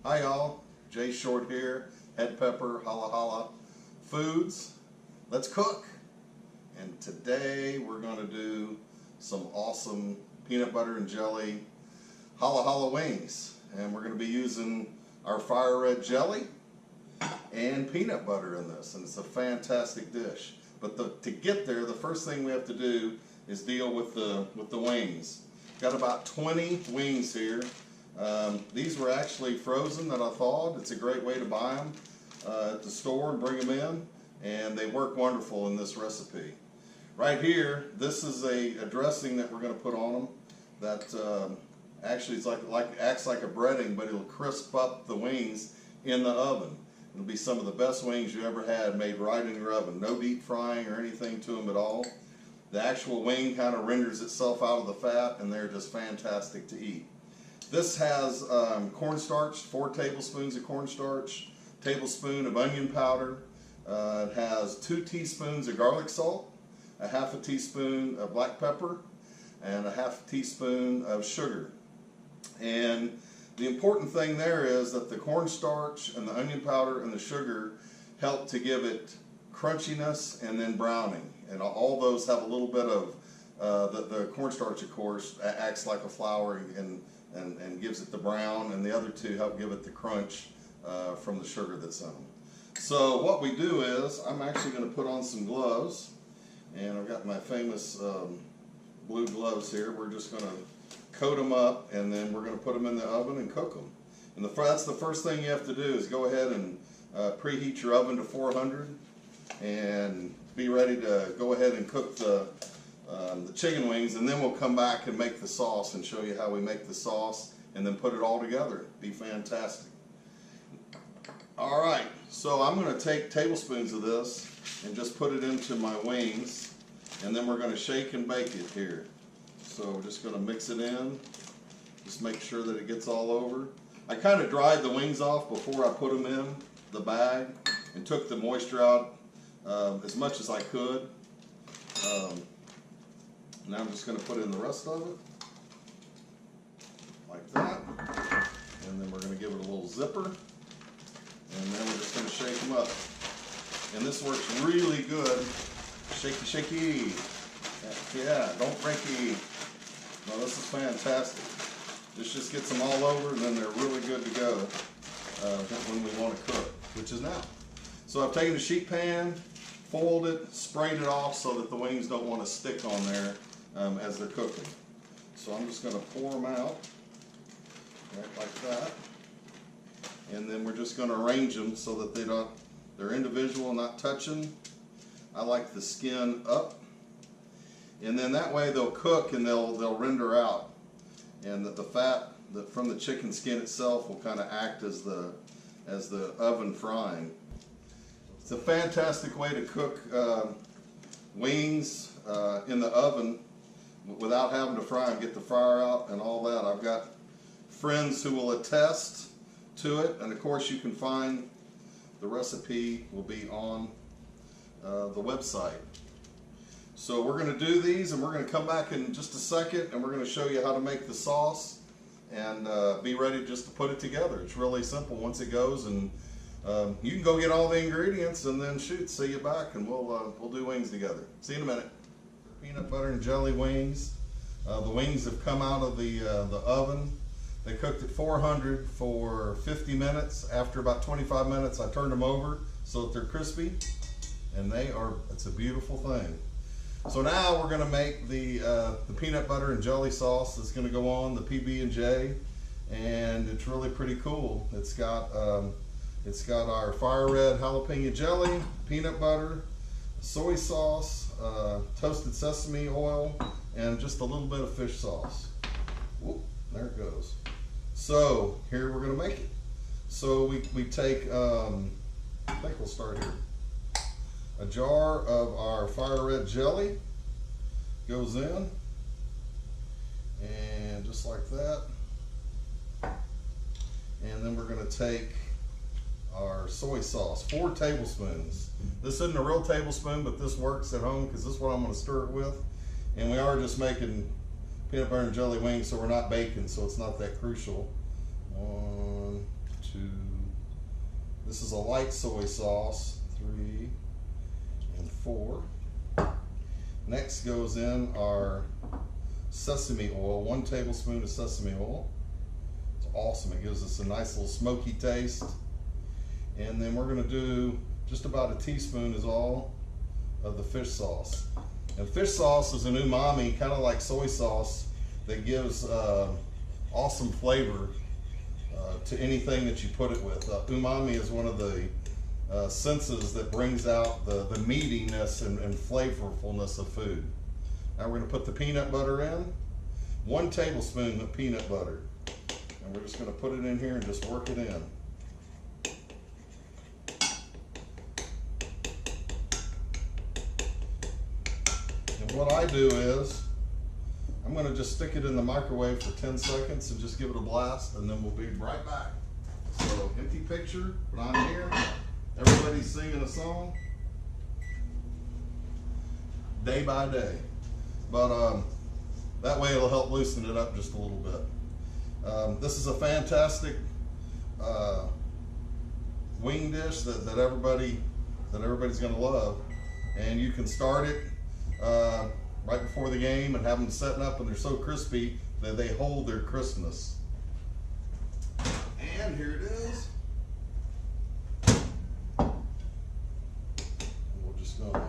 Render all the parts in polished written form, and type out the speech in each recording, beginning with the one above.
Hi y'all, Jay Short here, Head Pepper, Jala Jala Foods. Let's cook. And today we're going to do some awesome peanut butter and jelly Jala Jala wings. And we're going to be using our fire red jelly and peanut butter in this. And it's a fantastic dish. But to get there, the first thing we have to do is deal with the wings. Got about 20 wings here. These were actually frozen that I thawed. It's a great way to buy them at the store and bring them in, and they work wonderful in this recipe. Right here, this is a dressing that we're going to put on them that actually is acts like a breading, but it'll crisp up the wings in the oven. It'll be some of the best wings you ever had made right in your oven. No deep frying or anything to them at all. The actual wing kind of renders itself out of the fat, and they're just fantastic to eat. This has cornstarch, 4 tablespoons of cornstarch, tablespoon of onion powder. It has 2 teaspoons of garlic salt, a half a teaspoon of black pepper, and a half a teaspoon of sugar. And the important thing there is that the cornstarch and the onion powder and the sugar help to give it crunchiness and then browning. And all those have a little bit of, the cornstarch of course acts like a flour and gives it the brown, and the other two help give it the crunch from the sugar that's in them. So what we do is, I'm actually going to put on some gloves, and I've got my famous blue gloves here. We're just going to coat them up, and then we're going to put them in the oven and cook them. And that's the first thing you have to do is go ahead and preheat your oven to 400 and be ready to go ahead and cook the chicken wings, and then we'll come back and make the sauce and show you how we make the sauce and then put it all together. Be fantastic. Alright, so I'm going to take tablespoons of this and just put it into my wings, and then we're going to shake and bake it here. So we're just going to mix it in, just make sure that it gets all over. I kind of dried the wings off before I put them in the bag and took the moisture out as much as I could. Now I'm just going to put in the rest of it, like that, and then we're going to give it a little zipper, and then we're just going to shake them up. And this works really good. Shaky, shaky. Yeah, don't breaky. No, this is fantastic. This just gets them all over, and then they're really good to go when we want to cook, which is now. So I've taken a sheet pan, foiled it, sprayed it off so that the wings don't want to stick on there as they're cooking. So I'm just going to pour them out right like that, and then we're just going to arrange them so that they're individual, not touching. I like the skin up, and then that way they'll cook and they'll render out, and that the fat from the chicken skin itself will kind of act as the oven frying. It's a fantastic way to cook wings in the oven without having to fry them, get the fire out and all that. I've got friends who will attest to it, and of course you can find the recipe will be on the website. So we're going to do these, and we're going to come back in just a second, and we're going to show you how to make the sauce and be ready just to put it together. It's really simple once it goes, and you can go get all the ingredients and then shoot, see you back, and we'll do wings together. See you in a minute. Peanut butter and jelly wings. The wings have come out of the oven. They cooked at 400 for 50 minutes. After about 25 minutes, I turned them over so that they're crispy, and it's a beautiful thing. So now we're going to make the peanut butter and jelly sauce that's going to go on the PB&J, and it's really pretty cool. It's got our fire red jalapeno jelly, peanut butter, soy sauce, toasted sesame oil, and just a little bit of fish sauce. Whoop, there it goes. So here we're going to make it. So we take, I think we'll start here. A jar of our fire red jelly goes in, and just like that. And then we're going to take our soy sauce, 4 tablespoons. This isn't a real tablespoon, but this works at home because this is what I'm going to stir it with. And we are just making peanut butter and jelly wings, so we're not baking, so it's not that crucial. 1, 2, This is a light soy sauce, 3 and 4. Next goes in our sesame oil, 1 tablespoon of sesame oil. It's awesome, it gives us a nice little smoky taste. And then we're gonna do just about a teaspoon is all of the fish sauce. And fish sauce is an umami, kind of like soy sauce, that gives awesome flavor to anything that you put it with. Umami is one of the senses that brings out the meatiness and flavorfulness of food. Now we're going to put the peanut butter in, 1 tablespoon of peanut butter. And we're just going to put it in here and just work it in. And what I do is, I'm going to just stick it in the microwave for 10 seconds and just give it a blast, and then we'll be right back. So, empty picture, but I'm here. Everybody's singing a song day by day. But that way it'll help loosen it up just a little bit. This is a fantastic wing dish that everybody's going to love. And you can start it right before the game and have them setting up, and they're so crispy that they hold their crispness. And here it is. We're just gonna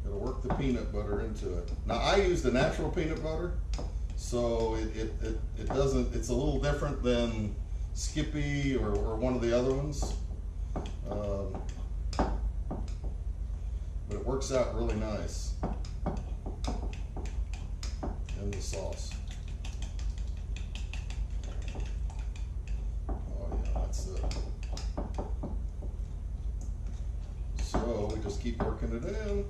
work the peanut butter into it. Now I use the natural peanut butter, so it doesn't. It's a little different than Skippy or one of the other ones, but it works out really nice in the sauce. Oh yeah, that's it. So we just keep working it in,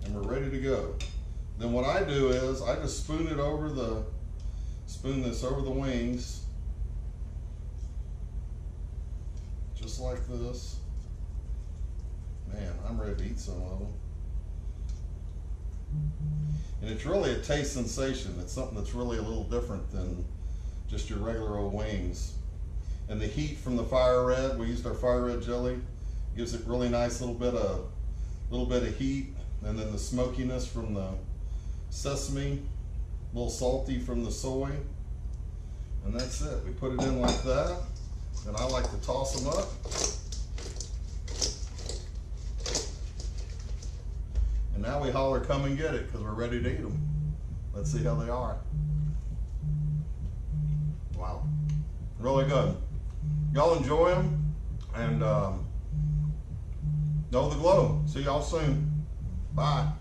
and we're ready to go. Then what I do is I just spoon this over the wings, just like this. Man, I'm ready to eat some of them. And it's really a taste sensation. It's something that's really a little different than just your regular old wings. And the heat from the fire red, we used our fire red jelly, gives it really nice little bit of heat, and then the smokiness from the sesame, a little salty from the soy, and that's it. We put it in like that, and I like to toss them up. And now we holler, come and get it, because we're ready to eat them. Let's see how they are. Wow, really good. Y'all enjoy them, and know the glow. See y'all soon. Bye.